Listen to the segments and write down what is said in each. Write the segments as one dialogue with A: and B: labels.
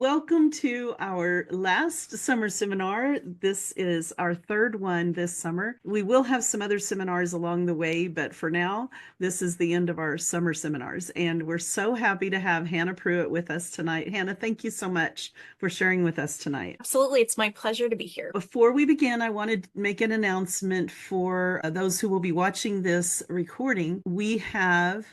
A: Welcome to our last summer seminar. This is our third one this summer. We will have some other seminars along the way, but for now, this is the end of our summer seminars. And we're so happy to have Hannah Prewett with us tonight. Hannah, thank you so much for sharing with us tonight.
B: Absolutely. It's my pleasure to be here.
A: Before we begin, I want to make an announcement for those who will be watching this recording. We have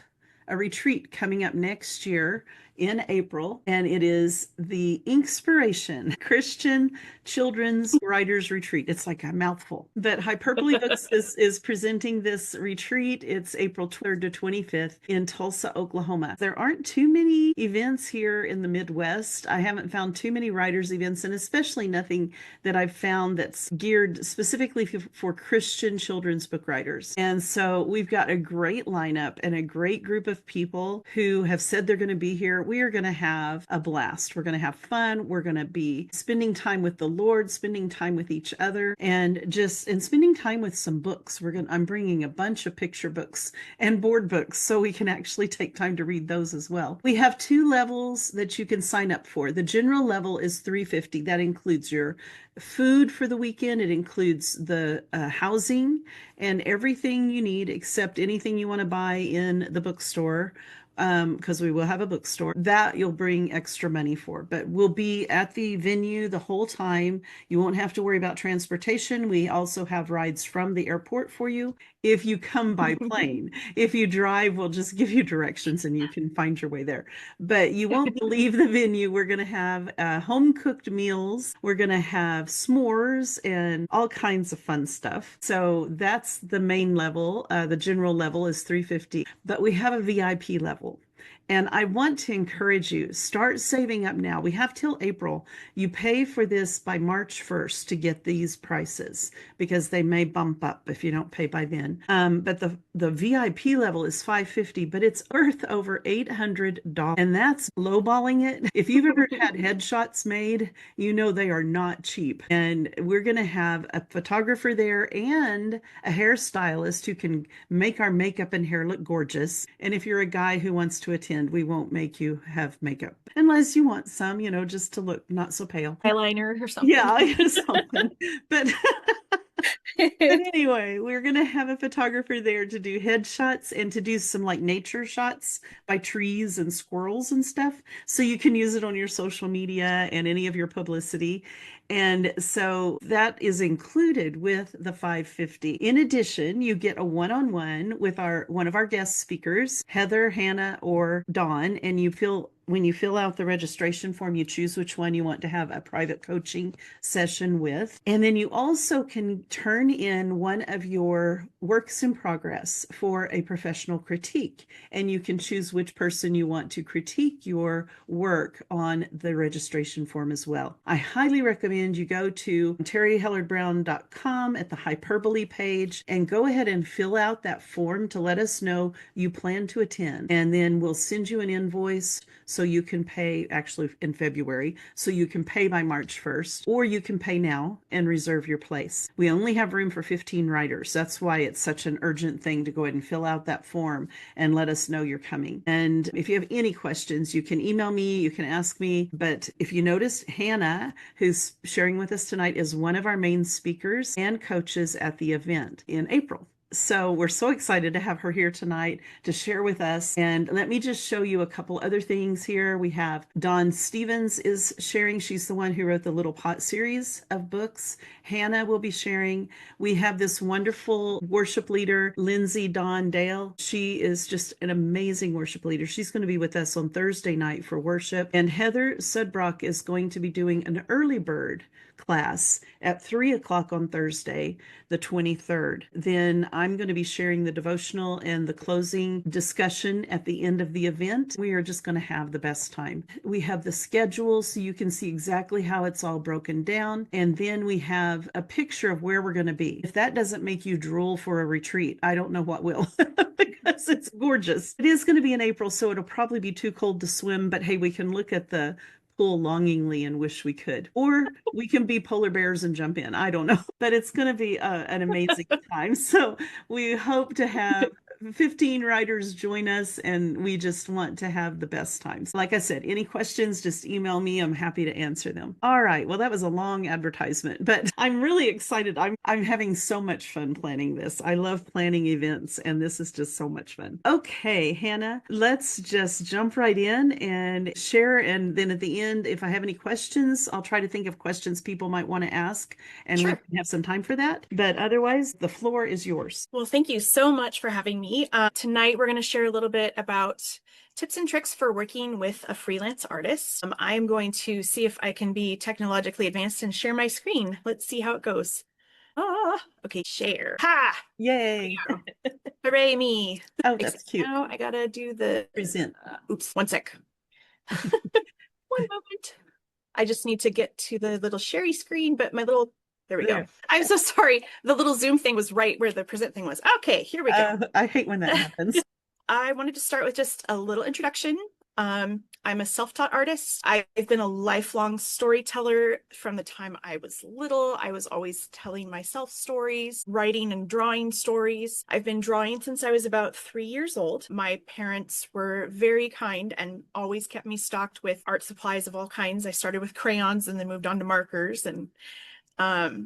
A: a retreat coming up next year in April, and it is the Inkspiration Christian Children's Writers Retreat. It's like a mouthful, but Hypurpley Books is presenting this retreat. It's April 3rd to 25th in Tulsa, Oklahoma. There aren't too many events here in the Midwest. I haven't found too many writers events, and especially nothing that I've found that's geared specifically for Christian children's book writers. And so we've got a great lineup and a great group of people who have said they're going to be here. We are going to have a blast. We're going to have fun. We're going to be spending time with the Lord, spending time with each other, and spending time with some books. I'm bringing a bunch of picture books and board books so we can actually take time to read those as well. We have two levels that you can sign up for. The general level is $350. That includes your food for the weekend. It includes the housing and everything you need except anything you want to buy in the bookstore, because we will have a bookstore that you'll bring extra money for. But we'll be at the venue the whole time. You won't have to worry about transportation. We also have rides from the airport for you if you come by plane. If you drive, we'll just give you directions and you can find your way there. But you won't leave the venue. We're going to have home-cooked meals. We're going to have s'mores and all kinds of fun stuff. So that's the main level. The general level is $350, but we have a VIP level. And I want to encourage you, start saving up now. We have till April. You pay for this by March 1st to get these prices because they may bump up if you don't pay by then. But the VIP level is $550, but it's worth over $800. And that's lowballing it. If you've ever had headshots made, you know they are not cheap. And we're going to have a photographer there and a hairstylist who can make our makeup and hair look gorgeous. And if you're a guy who wants to attend, we won't make you have makeup unless you want some, just to look not so pale.
B: Eyeliner or something.
A: Yeah, something. But anyway, we're going to have a photographer there to do headshots and to do some like nature shots by trees and squirrels and stuff. So you can use it on your social media and any of your publicity. And so that is included with the $550. In addition, you get a one-on-one with one of our guest speakers, Heather, Hannah, or Dawn, and when you fill out the registration form, you choose which one you want to have a private coaching session with. And then you also can turn in one of your works in progress for a professional critique. And you can choose which person you want to critique your work on the registration form as well. I highly recommend you go to terriehillardbrown.com at the Hypurpley page and go ahead and fill out that form to let us know you plan to attend. And then we'll send you an invoice so you can pay, actually in February, so you can pay by March 1st, or you can pay now and reserve your place. We only have room for 15 writers. That's why it's such an urgent thing to go ahead and fill out that form and let us know you're coming. And if you have any questions, you can email me, you can ask me. But if you notice, Hannah, who's sharing with us tonight, is one of our main speakers and coaches at the event in April. So we're so excited to have her here tonight to share with us. And let me just show you a couple other things here. We have Dawn Stevens is sharing. She's the one who wrote the Little Pot series of books. Hannah will be sharing. We have this wonderful worship leader, Lindsay Dawn Dale. She is just an amazing worship leader. She's going to be with us on Thursday night for worship. And Heather Sudbrock is going to be doing an early bird class at 3 o'clock on Thursday, the 23rd. Then I'm going to be sharing the devotional and the closing discussion at the end of the event. We are just going to have the best time. We have the schedule so you can see exactly how it's all broken down. And then we have a picture of where we're going to be. If that doesn't make you drool for a retreat, I don't know what will. Because it's gorgeous. It is going to be in April, so it'll probably be too cold to swim, but hey, we can look at the pool longingly and wish we could. Or we can be polar bears and jump in. I don't know. But it's going to be an amazing time. So we hope to have 15 writers join us, and we just want to have the best times. Like I said, any questions, just email me. I'm happy to answer them. All right. Well, that was a long advertisement, but I'm really excited. I'm having so much fun planning this. I love planning events, and this is just so much fun. Okay, Hannah, let's just jump right in and share. And then at the end, if I have any questions, I'll try to think of questions people might want to ask, and we
B: Sure.
A: can have some time for that. But otherwise, the floor is yours.
B: Well, thank you so much for having me. Tonight, we're going to share a little bit about tips and tricks for working with a freelance artist. I'm going to see if I can be technologically advanced and share my screen. Let's see how it goes. Okay, share. Ha!
A: Yay.
B: Hooray me.
A: Oh,
B: Except
A: that's cute.
B: now I gotta do the
A: Present.
B: oops, one sec. One moment. I just need to get to the little Sherry screen, but my little, there we go.
A: There.
B: I'm so sorry. The little Zoom thing was right where the present thing was. Okay, here we go.
A: I hate when that happens.
B: I wanted to start with just a little introduction. I'm a self-taught artist. I've been a lifelong storyteller from the time I was little. I was always telling myself stories, writing and drawing stories. I've been drawing since I was about 3 years old. My parents were very kind and always kept me stocked with art supplies of all kinds. I started with crayons and then moved on to markers, and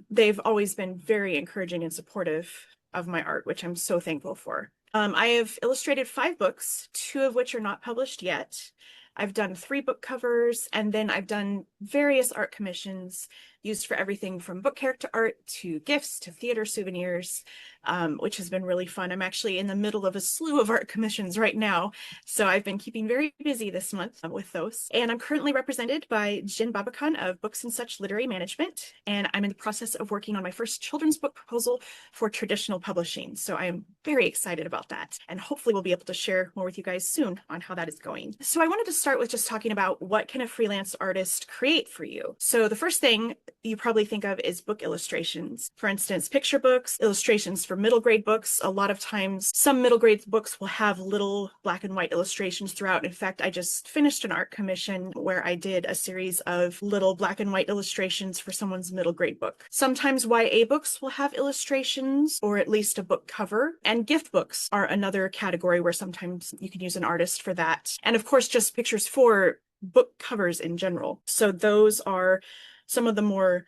B: they've always been very encouraging and supportive of my art, which I'm so thankful for. I have illustrated 5 books, 2 of which are not published yet. I've done 3 book covers, and then I've done various art commissions used for everything from book character art to gifts to theater souvenirs, which has been really fun. I'm actually in the middle of a slew of art commissions right now, so I've been keeping very busy this month with those. And I'm currently represented by Jen Babakan of Books and Such Literary Management, and I'm in the process of working on my first children's book proposal for traditional publishing. So I am very excited about that, and hopefully we'll be able to share more with you guys soon on how that is going. So I wanted to start with just talking about what can a freelance artist create for you. So the first thing you probably think of is book illustrations. For instance, picture books, illustrations for middle grade books. A lot of times, some middle grade books will have little black and white illustrations throughout. In fact, I just finished an art commission where I did a series of little black and white illustrations for someone's middle grade book. Sometimes YA books will have illustrations, or at least a book cover, and gift books are another category where sometimes you can use an artist for that. And of course, just pictures for book covers in general. So those are some of the more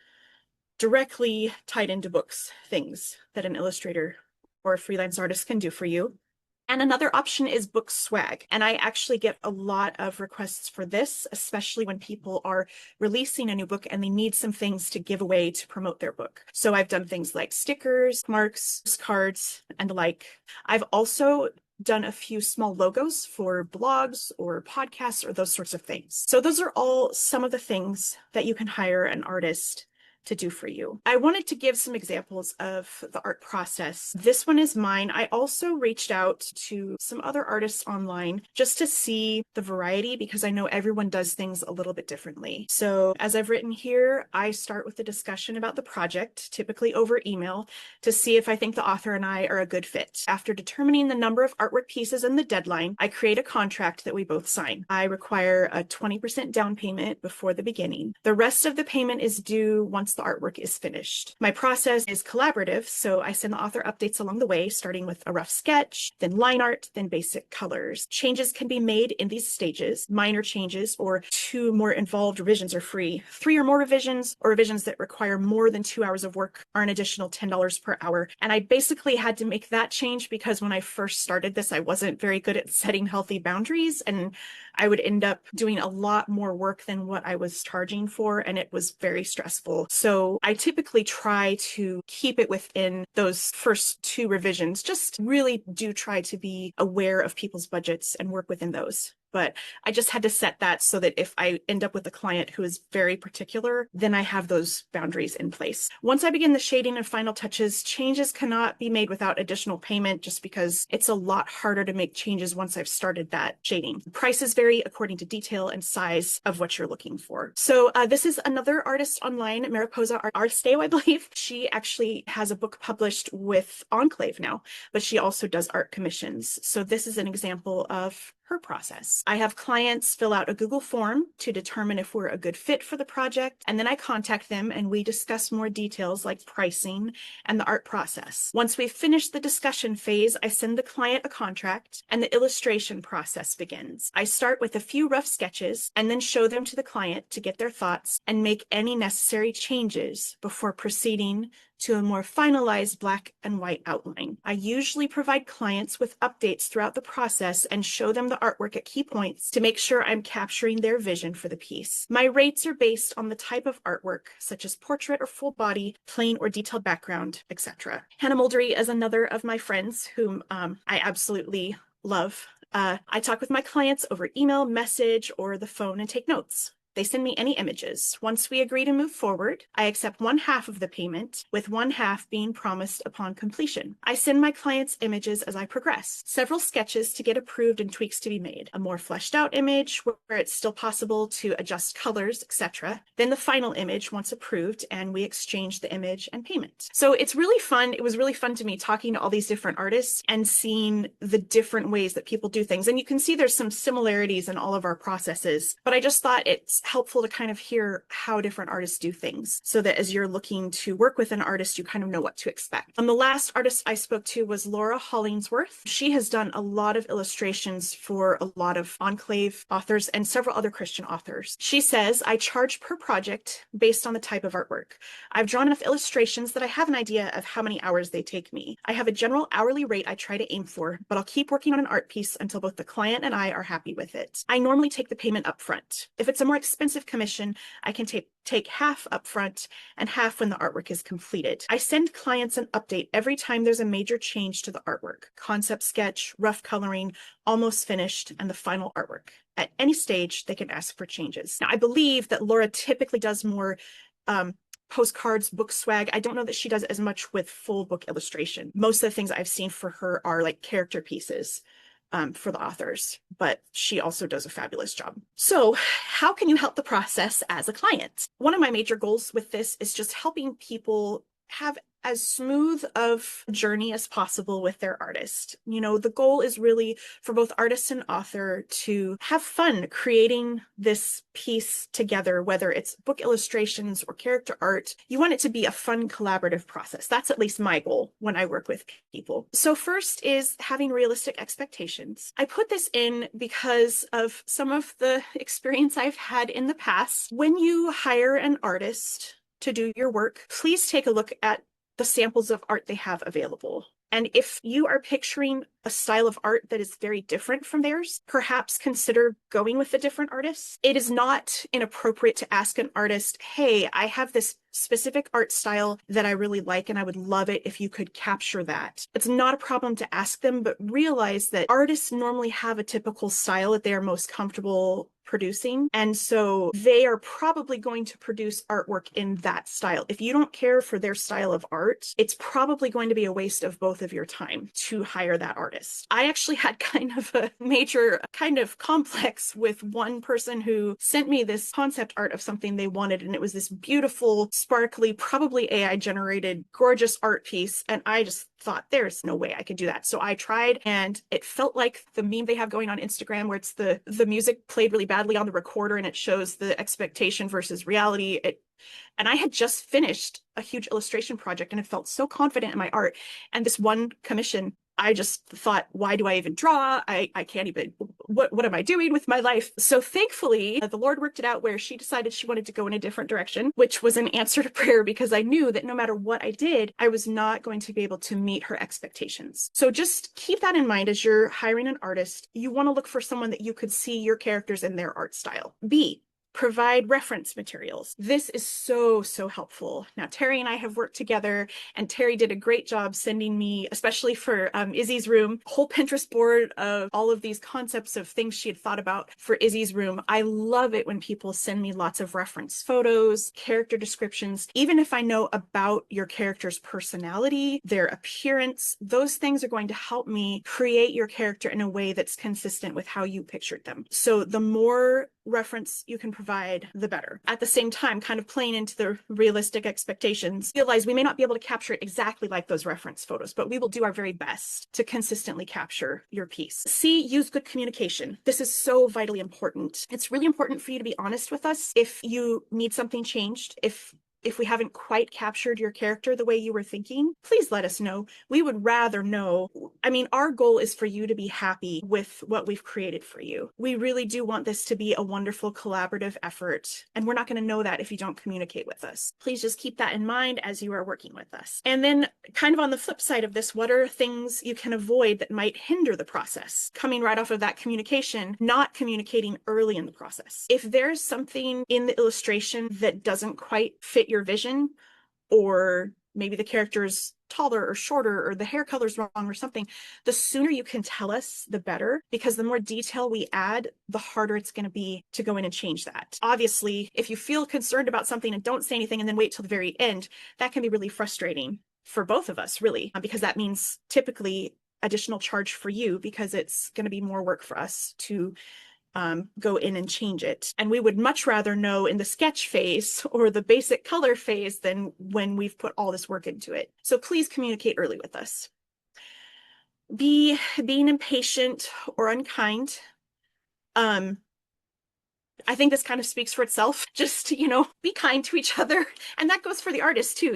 B: directly tied into books things that an illustrator or a freelance artist can do for you. And another option is book swag. And I actually get a lot of requests for this, especially when people are releasing a new book and they need some things to give away to promote their book. So I've done things like stickers, marks, cards, and the like. I've also done a few small logos for blogs or podcasts or those sorts of things. So those are all some of the things that you can hire an artist to do for you. I wanted to give some examples of the art process. This one is mine. I also reached out to some other artists online just to see the variety, because I know everyone does things a little bit differently. So as I've written here, I start with a discussion about the project, typically over email, to see if I think the author and I are a good fit. After determining the number of artwork pieces and the deadline, I create a contract that we both sign. I require a 20% down payment before the beginning. The rest of the payment is due once the artwork is finished. My process is collaborative, so I send the author updates along the way, starting with a rough sketch, then line art, then basic colors. Changes can be made in these stages. Minor changes or 2 more involved revisions are free. 3 or more revisions, or revisions that require more than 2 hours of work, are an additional $10 per hour. And I basically had to make that change because when I first started this, I wasn't very good at setting healthy boundaries, and I would end up doing a lot more work than what I was charging for, and it was very stressful. So I typically try to keep it within those first 2 revisions. Just really do try to be aware of people's budgets and work within those. But I just had to set that so that if I end up with a client who is very particular, then I have those boundaries in place. Once I begin the shading and final touches, changes cannot be made without additional payment, just because it's a lot harder to make changes once I've started that shading. Prices vary according to detail and size of what you're looking for. So this is another artist online, Mariposa Artisteo, I believe. She actually has a book published with Enclave now, but she also does art commissions. So this is an example of her process. I have clients fill out a Google form to determine if we're a good fit for the project, and then I contact them and we discuss more details like pricing and the art process. Once we've finished the discussion phase, I send the client a contract and the illustration process begins. I start with a few rough sketches and then show them to the client to get their thoughts and make any necessary changes before proceeding to a more finalized black and white outline. I usually provide clients with updates throughout the process and show them the artwork at key points to make sure I'm capturing their vision for the piece. My rates are based on the type of artwork, such as portrait or full body, plain or detailed background, etc. Hannah Muldery is another of my friends whom I absolutely love. I talk with my clients over email, message, or the phone and take notes. They send me any images. Once we agree to move forward, I accept 1/2 of the payment, with 1/2 being promised upon completion. I send my clients images as I progress, several sketches to get approved and tweaks to be made, a more fleshed out image where it's still possible to adjust colors, etc. Then the final image once approved, and we exchange the image and payment. So it's really fun. It was really fun to me talking to all these different artists and seeing the different ways that people do things. And you can see there's some similarities in all of our processes, but I just thought it's helpful to kind of hear how different artists do things so that as you're looking to work with an artist, you kind of know what to expect. The last artist I spoke to was Laura Hollingsworth. She has done a lot of illustrations for a lot of Enclave authors and several other Christian authors. She says, I charge per project based on the type of artwork. I've drawn enough illustrations that I have an idea of how many hours they take me. I have a general hourly rate I try to aim for, but I'll keep working on an art piece until both the client and I are happy with it. I normally take the payment up front. If it's a more expensive commission, I can take half upfront and half when the artwork is completed. I send clients an update every time there's a major change to the artwork: concept sketch, rough coloring, almost finished, and the final artwork. At any stage, they can ask for changes. Now, I believe that Laura typically does more postcards, book swag. I don't know that she does as much with full book illustration. Most of the things I've seen for her are like character pieces for the authors, but she also does a fabulous job. So how can you help the process as a client? One of my major goals with this is just helping people have as smooth of a journey as possible with their artist. You know, the goal is really for both artist and author to have fun creating this piece together, whether it's book illustrations or character art. You want it to be a fun collaborative process. That's at least my goal when I work with people. So first is having realistic expectations. I put this in because of some of the experience I've had in the past. When you hire an artist to do your work, please take a look at the samples of art they have available. And if you are picturing a style of art that is very different from theirs, perhaps consider going with a different artist. It is not inappropriate to ask an artist, hey, I have this specific art style that I really like, and I would love it if you could capture that. It's not a problem to ask them, but realize that artists normally have a typical style that they are most comfortable producing. And so they are probably going to produce artwork in that style. If you don't care for their style of art, it's probably going to be a waste of both of your time to hire that artist. I actually had kind of a major kind of complex with one person who sent me this concept art of something they wanted, and it was this beautiful, sparkly, probably AI generated, gorgeous art piece. And I just thought, there's no way I could do that. So I tried, and it felt like the meme they have going on Instagram where it's the music played really badly on the recorder and it shows the expectation versus reality. And I had just finished a huge illustration project and I felt so confident in my art. And this one commission, I just thought, why do I even draw? I can't even, what am I doing with my life? So thankfully, the Lord worked it out where she decided she wanted to go in a different direction, which was an answer to prayer, because I knew that no matter what I did, I was not going to be able to meet her expectations. So just keep that in mind as you're hiring an artist. You want to look for someone that you could see your characters in their art style. B, provide reference materials. This is so helpful. Now, Terrie and I have worked together, and Terrie did a great job sending me, especially for Izzy's room, a whole Pinterest board of all of these concepts of things she had thought about for Izzy's room. I love it when people send me lots of reference photos, character descriptions, even if I know about your character's personality, their appearance. Those things are going to help me create your character in a way that's consistent with how you pictured them. So the more reference you can provide, the better. At the same time, kind of playing into the realistic expectations, realize we may not be able to capture it exactly like those reference photos, but we will do our very best to consistently capture your piece. C, use good communication. This is so vitally important. It's really important for you to be honest with us if you need something changed, if we haven't quite captured your character the way you were thinking, please let us know. We would rather know. I mean, our goal is for you to be happy with what we've created for you. We really do want this to be a wonderful collaborative effort, and we're not going to know that if you don't communicate with us. Please just keep that in mind as you are working with us. And then kind of on the flip side of this, what are things you can avoid that might hinder the process? Coming right off of that communication, not communicating early in the process. If there's something in the illustration that doesn't quite fit your vision, or maybe the character's taller or shorter or the hair color's wrong or something, the sooner you can tell us, the better, because the more detail we add, the harder it's going to be to go in and change that. Obviously, if you feel concerned about something and don't say anything and then wait till the very end, that can be really frustrating for both of us, really, because that means typically additional charge for you, because it's going to be more work for us to go in and change it. And we would much rather know in the sketch phase or the basic color phase than when we've put all this work into it. So please communicate early with us. B, being impatient or unkind. I think this kind of speaks for itself. Just, be kind to each other. And that goes for the artist too.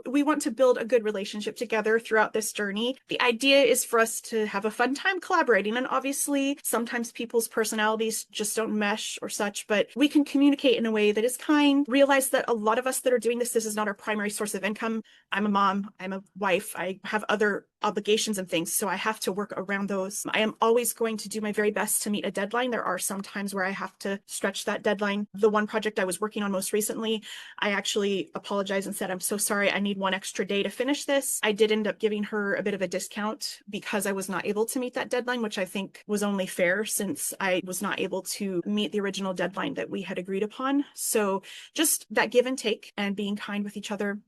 B: We want to build a good relationship together throughout this journey. The idea is for us to have a fun time collaborating. And obviously, sometimes people's personalities just don't mesh or such, but we can communicate in a way that is kind. Realize that a lot of us that are doing this is not our primary source of income. I'm a mom, I'm a wife, I have other obligations and things, so I have to work around those. I am always going to do my very best to meet a deadline. There are some times where I have to stretch that deadline. The one project I was working on most recently, I actually apologized and said, I'm so sorry, I need one extra day to finish this. I did end up giving her a bit of a discount because I was not able to meet that deadline, which I think was only fair since I was not able to meet the original deadline that we had agreed upon. So just that give and take and being kind with each other.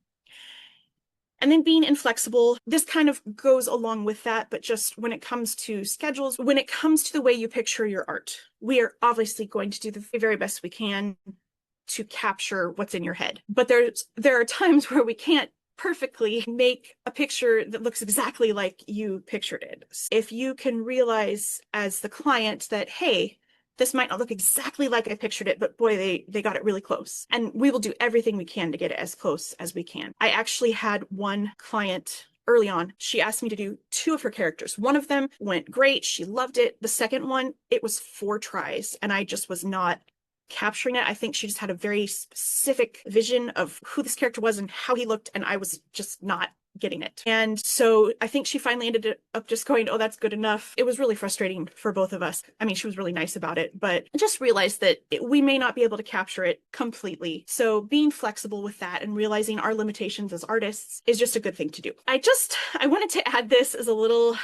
B: And then being inflexible, this kind of goes along with that, but just when it comes to schedules, when it comes to the way you picture your art, we are obviously going to do the very best we can to capture what's in your head. But there are times where we can't perfectly make a picture that looks exactly like you pictured it. If you can realize as the client that, hey, this might not look exactly like I pictured it, but boy, they got it really close. And we will do everything we can to get it as close as we can. I actually had one client early on. She asked me to do 2 of her characters. One of them went great. She loved it. The second one, it was 4 tries, and I just was not capturing it. I think she just had a very specific vision of who this character was and how he looked, and I was just not getting it. And so I think she finally ended up just going, oh, that's good enough. It was really frustrating for both of us. I mean, she was really nice about it, but I just realized that we may not be able to capture it completely. So being flexible with that and realizing our limitations as artists is just a good thing to do. I wanted to add this as a little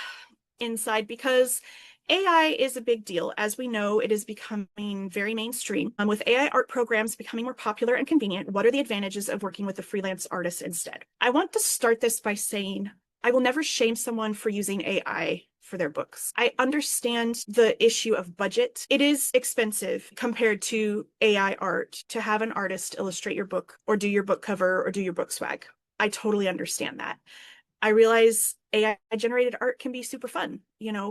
B: inside because AI is a big deal. As we know, it is becoming very mainstream. With AI art programs becoming more popular and convenient, what are the advantages of working with a freelance artist instead? I want to start this by saying I will never shame someone for using AI for their books. I understand the issue of budget. It is expensive compared to AI art to have an artist illustrate your book or do your book cover or do your book swag. I totally understand that. I realize AI generated art can be super fun.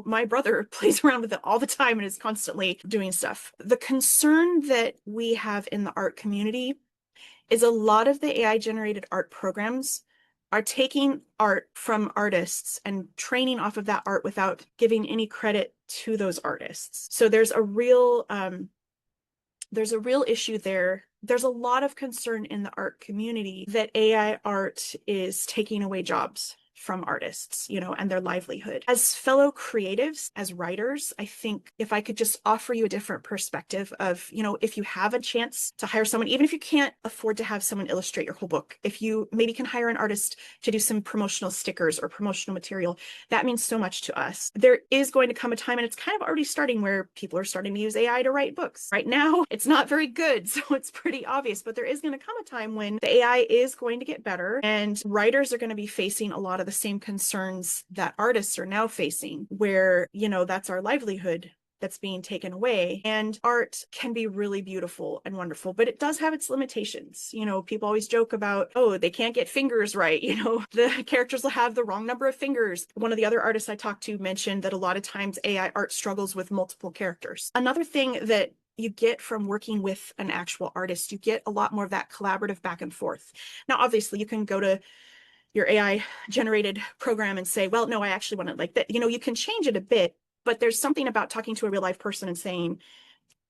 B: My brother plays around with it all the time and is constantly doing stuff. The concern that we have in the art community is a lot of the AI generated art programs are taking art from artists and training off of that art without giving any credit to those artists. So there's a real issue there. There's a lot of concern in the art community that AI art is taking away jobs from artists, and their livelihood. As fellow creatives, as writers, I think if I could just offer you a different perspective of, if you have a chance to hire someone, even if you can't afford to have someone illustrate your whole book, if you maybe can hire an artist to do some promotional stickers or promotional material, that means so much to us. There is going to come a time, and it's kind of already starting, where people are starting to use AI to write books. Right now, it's not very good, so it's pretty obvious, but there is going to come a time when the AI is going to get better, and writers are going to be facing a lot of the same concerns that artists are now facing, where, that's our livelihood that's being taken away. And art can be really beautiful and wonderful, but it does have its limitations. You know, people always joke about, oh, they can't get fingers right. You know, the characters will have the wrong number of fingers. One of the other artists I talked to mentioned that a lot of times AI art struggles with multiple characters. Another thing that you get from working with an actual artist, you get a lot more of that collaborative back and forth. Now, obviously, you can go to your AI generated program and say, well, no, I actually want it like that. You know, you can change it a bit, but there's something about talking to a real life person and saying,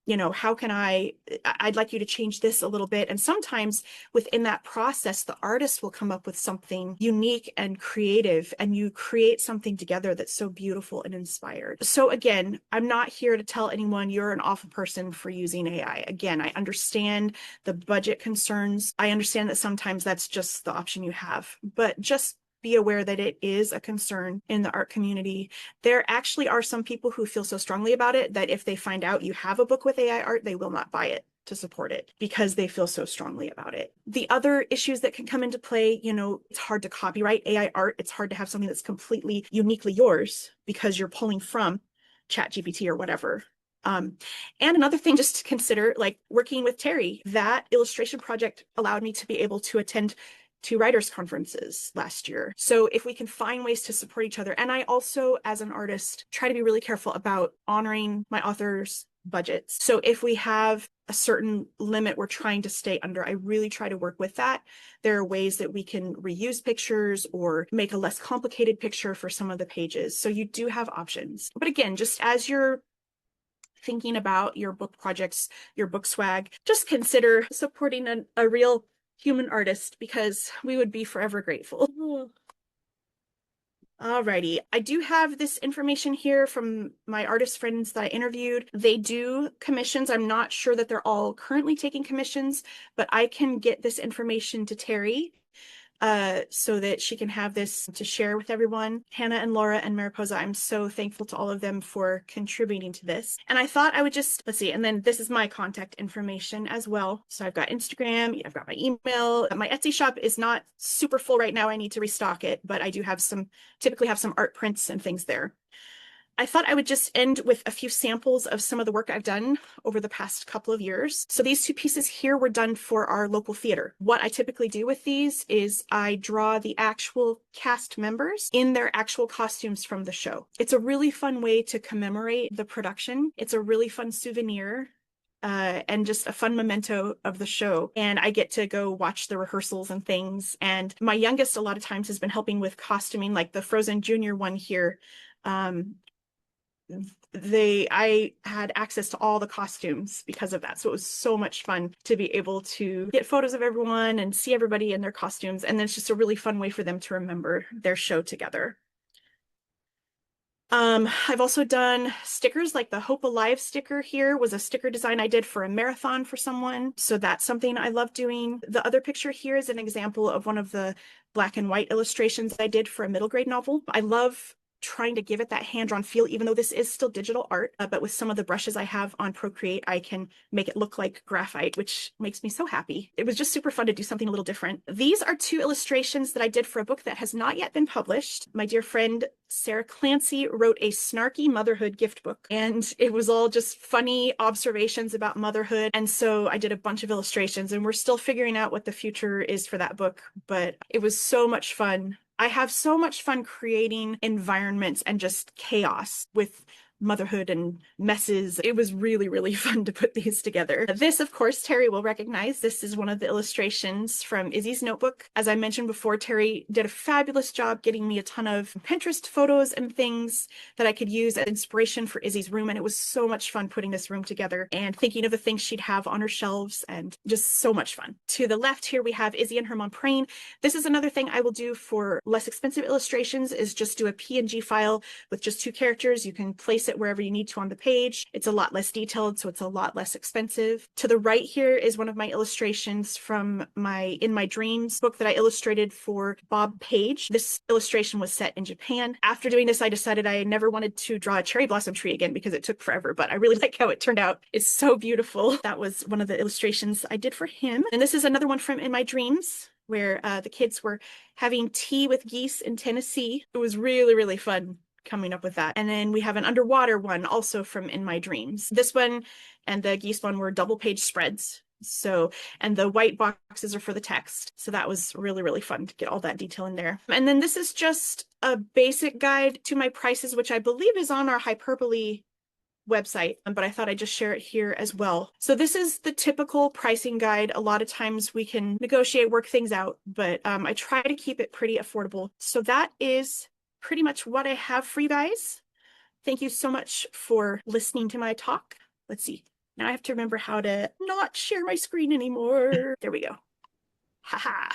B: you know, how can I'd like you to change this a little bit. And sometimes within that process, the artist will come up with something unique and creative, and you create something together that's so beautiful and inspired. So again, I'm not here to tell anyone you're an awful person for using AI. Again, I understand the budget concerns. I understand that sometimes that's just the option you have, but just be aware that it is a concern in the art community. There actually are some people who feel so strongly about it that if they find out you have a book with AI art, they will not buy it to support it because they feel so strongly about it. The other issues that can come into play, you know, it's hard to copyright AI art. It's hard to have something that's completely uniquely yours because you're pulling from ChatGPT or whatever. And another thing just to consider, like working with Terrie, that illustration project allowed me to be able to attend 2 writers' conferences last year. So if we can find ways to support each other, and I also, as an artist, try to be really careful about honoring my authors' budgets. So if we have a certain limit we're trying to stay under, I really try to work with that. There are ways that we can reuse pictures or make a less complicated picture for some of the pages. So you do have options. But again, just as you're thinking about your book projects, your book swag, just consider supporting a real human artist because we would be forever grateful. Alrighty, I do have this information here from my artist friends that I interviewed. They do commissions. I'm not sure that they're all currently taking commissions, but I can get this information to Terrie so that she can have this to share with everyone. Hannah and Laura and Mariposa, I'm so thankful to all of them for contributing to this. And I thought I would just, let's see, and then this is my contact information as well. So I've got Instagram, I've got my email. My Etsy shop is not super full right now. I need to restock it, but I do have typically have some art prints and things there. I thought I would just end with a few samples of some of the work I've done over the past couple of years. So these 2 pieces here were done for our local theater. What I typically do with these is I draw the actual cast members in their actual costumes from the show. It's a really fun way to commemorate the production. It's a really fun souvenir. And just a fun memento of the show. And I get to go watch the rehearsals and things. And my youngest a lot of times has been helping with costuming, like the Frozen Junior one here. I had access to all the costumes because of that. So it was so much fun to be able to get photos of everyone and see everybody in their costumes. And then it's just a really fun way for them to remember their show together. I've also done stickers, like the Hope Alive sticker here was a sticker design I did for a marathon for someone. So that's something I love doing. The other picture here is an example of one of the black and white illustrations I did for a middle grade novel. I love trying to give it that hand-drawn feel, even though this is still digital art, but with some of the brushes I have on Procreate, I can make it look like graphite, which makes me so happy. It was just super fun to do something a little different. These are 2 illustrations that I did for a book that has not yet been published. My dear friend Sarah Clancy wrote a snarky motherhood gift book, and it was all just funny observations about motherhood. And so I did a bunch of illustrations, and we're still figuring out what the future is for that book, but it was so much fun. I have so much fun creating environments and just chaos with motherhood and messes. It was really, really fun to put these together. This, of course, Terrie will recognize. This is one of the illustrations from Izzy's notebook. As I mentioned before, Terrie did a fabulous job getting me a ton of Pinterest photos and things that I could use as inspiration for Izzy's room. And it was so much fun putting this room together and thinking of the things she'd have on her shelves, and just so much fun. To the left here, we have Izzy and her mom praying. This is another thing I will do for less expensive illustrations, is just do a PNG file with just 2 characters. You can place it wherever you need to on the page. It's a lot less detailed, so it's a lot less expensive. To the right here is one of my illustrations from my In My Dreams book that I illustrated for Bob Page. This illustration was set in Japan. After doing this, I decided I never wanted to draw a cherry blossom tree again because it took forever, but I really like how it turned out. It's so beautiful. That was one of the illustrations I did for him. And this is another one from In My Dreams, where the kids were having tea with geese in Tennessee. It was really, really fun coming up with that. And then we have an underwater one also from In My Dreams. This one and the geese one were double page spreads. So, and the white boxes are for the text. So that was really, really fun to get all that detail in there. And then this is just a basic guide to my prices, which I believe is on our Hypurpley website, but I thought I'd just share it here as well. So this is the typical pricing guide. A lot of times we can negotiate, work things out, but I try to keep it pretty affordable. So that is pretty much what I have for you guys. Thank you so much for listening to my talk. Let's see. Now I have to remember how to not share my screen anymore. There we go. Haha.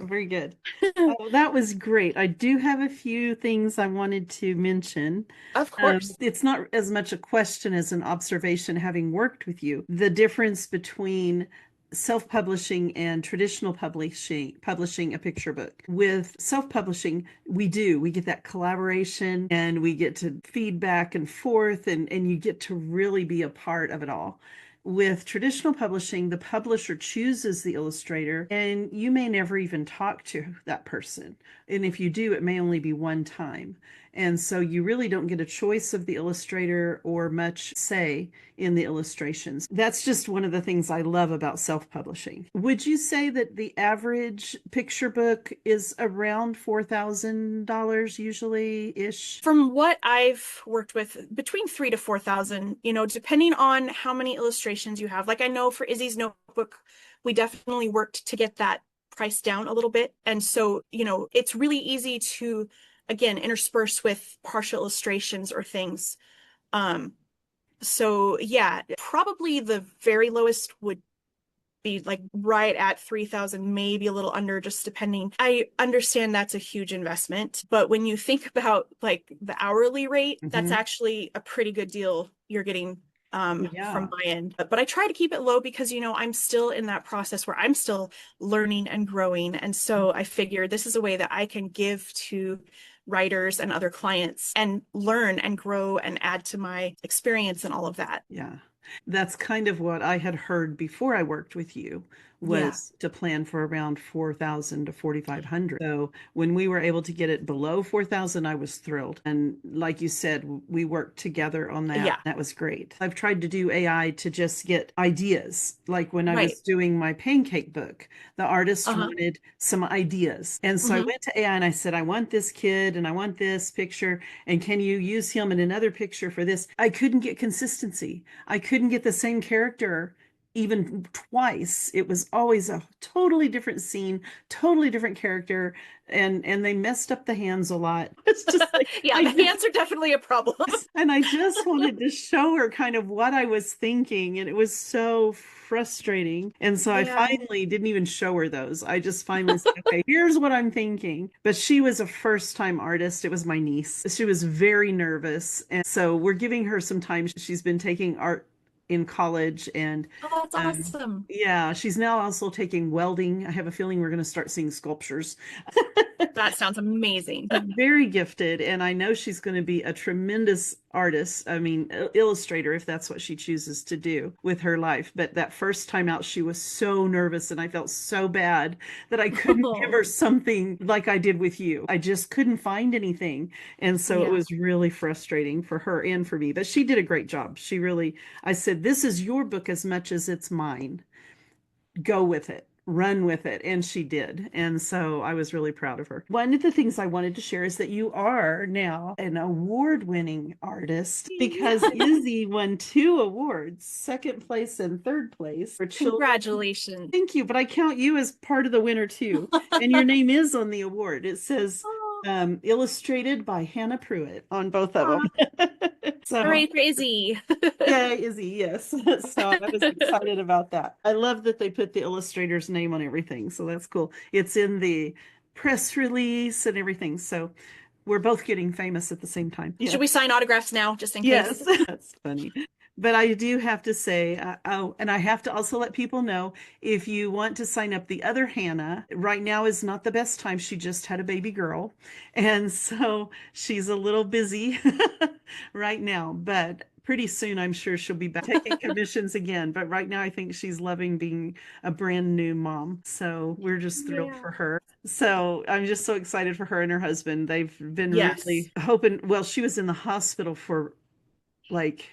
A: Very good. Oh, that was great. I do have a few things I wanted to mention.
B: Of course.
A: It's not as much a question as an observation, having worked with you. The difference between self-publishing and traditional publishing a picture book. With self-publishing, we get that collaboration and we get to feedback and forth, and you get to really be a part of it all. With traditional publishing, the publisher chooses the illustrator, and you may never even talk to that person. And if you do, it may only be one time. And so you really don't get a choice of the illustrator or much say in the illustrations. That's just one of the things I love about self-publishing. Would you say that the average picture book is around $4,000 usually-ish?
B: From what I've worked with, between 3,000 to 4,000, depending on how many illustrations you have. Like I know for Izzy's notebook, we definitely worked to get that price down a little bit. And so, it's really easy to, again, intersperse with partial illustrations or things. So yeah, probably the very lowest would be like right at 3,000, maybe a little under, just depending. I understand that's a huge investment, but when you think about like the hourly rate, that's actually a pretty good deal you're getting from my end. But I try to keep it low because, I'm still in that process where I'm still learning and growing. And so I figure this is a way that I can give to writers and other clients and learn and grow and add to my experience and all of that.
A: Yeah. That's kind of what I had heard before I worked with you, was to plan for around 4,000 to 4,500. So when we were able to get it below 4,000, I was thrilled. And like you said, we worked together on that.
B: Yeah.
A: That was great. I've tried to do AI to just get ideas. Like when I was doing my pancake book, the artist wanted some ideas. And so I went to AI and I said, I want this kid and I want this picture. And can you use him in another picture for this? I couldn't get consistency. I couldn't get the same character even twice. It was always a totally different scene, totally different character, and they messed up the hands a lot. It's just like,
B: the hands are definitely a problem.
A: And I just wanted to show her kind of what I was thinking, and it was so frustrating. And so I finally didn't even show her those. I just finally said, okay, here's what I'm thinking. But she was a first-time artist. It was my niece. She was very nervous. And so we're giving her some time. She's been taking art in college, and
B: that's awesome.
A: Yeah, she's now also taking welding. I have a feeling we're going to start seeing sculptures.
B: That sounds amazing.
A: Very gifted, and I know she's going to be a tremendous artist. I mean, illustrator, if that's what she chooses to do with her life. But that first time out, she was so nervous, and I felt so bad that I couldn't give her something like I did with you. I just couldn't find anything. And so it was really frustrating for her and for me. But she did a great job. She really, I said, this is your book as much as it's mine. Go with it. Run with it. And she did. And so I was really proud of her. One of the things I wanted to share is that you are now an award-winning artist, because Izzy won 2 awards, 2nd place and 3rd place for children.
B: Congratulations.
A: Thank you. But I count you as part of the winner too. And your name is on the award. It says illustrated by Hannah Prewett on both of them. So,
B: hooray for Izzy.
A: yeah, Izzy, yes. So I was excited about that. I love that they put the illustrator's name on everything. So that's cool. It's in the press release and everything. So we're both getting famous at the same time.
B: Yeah. Should we sign autographs now, just in case?
A: Yes, that's funny. But I do have to say, and I have to also let people know, if you want to sign up the other Hannah, right now is not the best time. She just had a baby girl. And so she's a little busy right now. But pretty soon, I'm sure she'll be back taking commissions again. But right now, I think she's loving being a brand new mom. So we're just thrilled
B: Yeah.
A: for her. So I'm just so excited for her and her husband. They've been
B: Yes.
A: really hoping. Well, she was in the hospital for like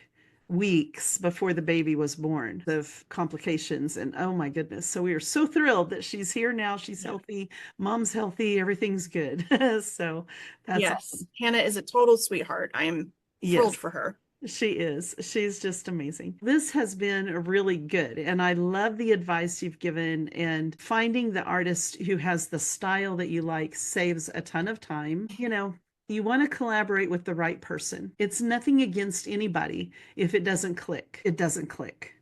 A: weeks before the baby was born of complications, and oh my goodness, so we are so thrilled that she's here now. She's
B: Yeah.
A: healthy, mom's healthy, everything's good. So that's
B: Yes.
A: awesome.
B: Hannah is a total sweetheart. I'm thrilled
A: Yes,
B: for her.
A: she is. She's just amazing. This has been really good, and I love the advice you've given. And finding the artist who has the style that you like saves a ton of time. You want to collaborate with the right person. It's nothing against anybody. If it doesn't click, it doesn't click.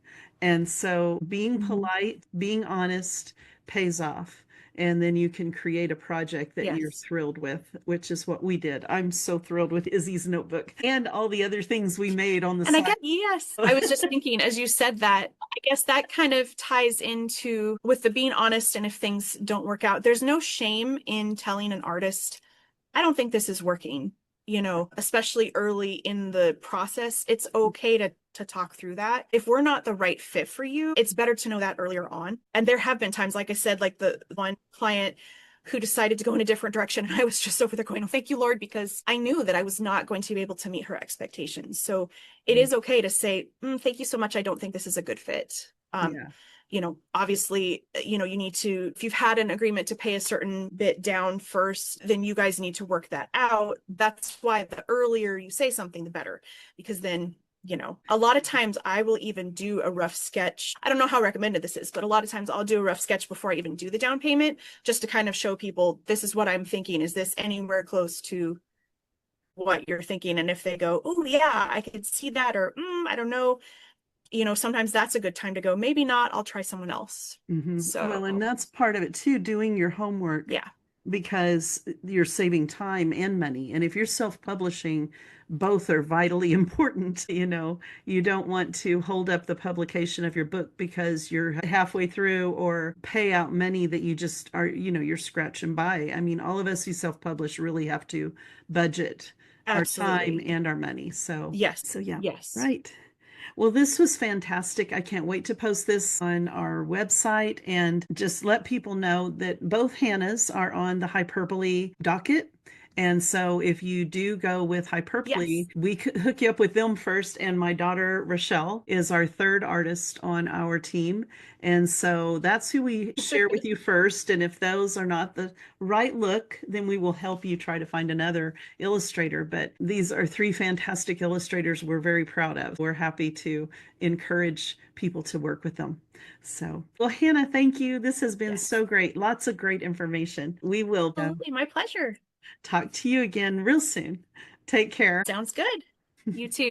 A: And so being
B: Mhm.
A: polite, being honest pays off. And then you can create a project that you're
B: Yes.
A: thrilled with, which is what we did. I'm so thrilled with Izzy's notebook and all the other things we made on the
B: And I
A: side.
B: guess, yes, I was just thinking as you said that, I guess that kind of ties into with the being honest. And if things don't work out, there's no shame in telling an artist, I don't think this is working, especially early in the process. It's okay to talk through that. If we're not the right fit for you, it's better to know that earlier on. And there have been times, like I said, like the one client who decided to go in a different direction. And I was just over there going, oh, thank you, Lord, because I knew that I was not going to be able to meet her expectations. So it is okay to say, thank you so much. I don't think this is a good fit.
A: Yeah.
B: Obviously, you need to, if you've had an agreement to pay a certain bit down first, then you guys need to work that out. That's why the earlier you say something, the better, because then, a lot of times I will even do a rough sketch. I don't know how recommended this is, but a lot of times I'll do a rough sketch before I even do the down payment, just to kind of show people, this is what I'm thinking. Is this anywhere close to what you're thinking? And if they go, oh, yeah, I could see that, or I don't know, sometimes that's a good time to go, maybe not, I'll try someone else.
A: Well, and
B: So,
A: that's part of it too, doing your homework
B: yeah,
A: because you're saving time and money. And if you're self-publishing, both are vitally important. You don't want to hold up the publication of your book because you're halfway through or pay out money that you just are, you're scratching by. I mean, all of us who self-publish really have to budget our time
B: absolutely.
A: and our money. So,
B: Yes.
A: so yeah,
B: Yes.
A: right. Well, this was fantastic. I can't wait to post this on our website and just let people know that both Hannahs are on the Hypurpley docket. And so if you do go with Hypurpley,
B: Yes.
A: we could hook you up with them first. And my daughter, Rochelle, is our third artist on our team. And so that's who we share with you first. And if those are not the right look, then we will help you try to find another illustrator. But these are three fantastic illustrators we're very proud of. We're happy to encourage people to work with them. So, well, Hannah, thank you. This has been
B: Yes.
A: so great. Lots of great information. We will
B: Absolutely. My pleasure.
A: talk to you again real soon. Take care.
B: Sounds good. You too.